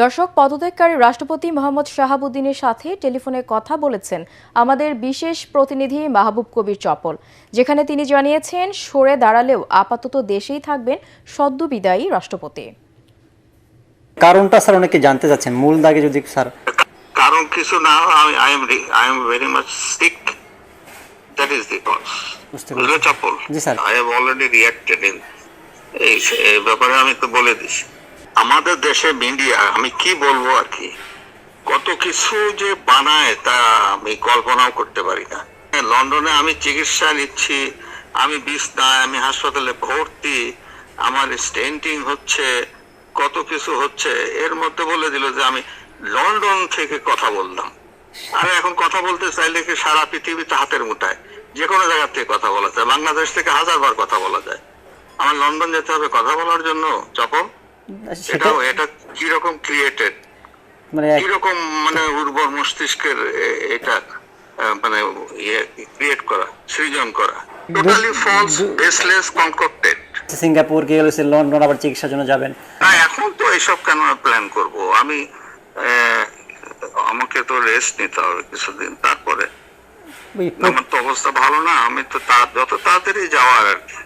দর্শক, পদত্যাগকারী রাষ্ট্রপতি মোহাম্মদ শাহাবুদ্দিনের সাথে টেলিফোনে কথা বলেছেন আমাদের বিশেষ প্রতিনিধি মাহবুব কবির চপল, যেখানে তিনি জানিয়েছেন সরে দাঁড়ালেও আপাতত দেশেই থাকবেন সদ্যবিদায়ী রাষ্ট্রপতি। কারণটা স্যার অনেকে জানতে চাচ্ছেন, মূল দাগে যদি স্যার। কারণ কিছু না, I am very much sick, that is the cause. বুঝলে চপল? জি sir. I have already reacted in এই ব্যাপারে আমি তো বলে দিছি। আমাদের দেশে মিডিয়া, আমি কি বলবো আর কি, কত কিছু যে বানায় তা আমি কল্পনাও করতে পারি না। লন্ডনে আমি চিকিৎসা নিচ্ছি, আমি বিছনায়, আমি হাসপাতালে ভর্তি, আমার স্টেন্টিং হচ্ছে, কত কিছু হচ্ছে, এর মধ্যে বলে দিল যে আমি লন্ডন থেকে কথা বললাম। আর এখন কথা বলতে চাইলে কি সারা পৃথিবীতে হাতের মুঠায়, যে কোনো জায়গা থেকে কথা বলা যায়, বাংলাদেশ থেকে 1000 বার কথা বলা যায়। আমার লন্ডন যেতে হবে কথা বলার জন্য? চপল, এটা কিরকম ক্রিয়েটেড, কিরকম মানে উর্বর মস্তিষ্কের এটা মানে ক্রিয়েট করা, সৃজন করা, টোটালি ফলস, বেসলেস, কনকক্টেড। সিঙ্গাপুর গিয়ে লন্ডন আবার চিকিৎসার জন্য যাবেন? না, এখন তো এইসব কেন প্ল্যান করব আমি? আমাকে তো রেস্ট নিতে হবে কিছুদিন, তারপরে আমার তো অবস্থা ভালো না, আমি তো যত তাড়াতাড়ি যাওয়ার আর কি।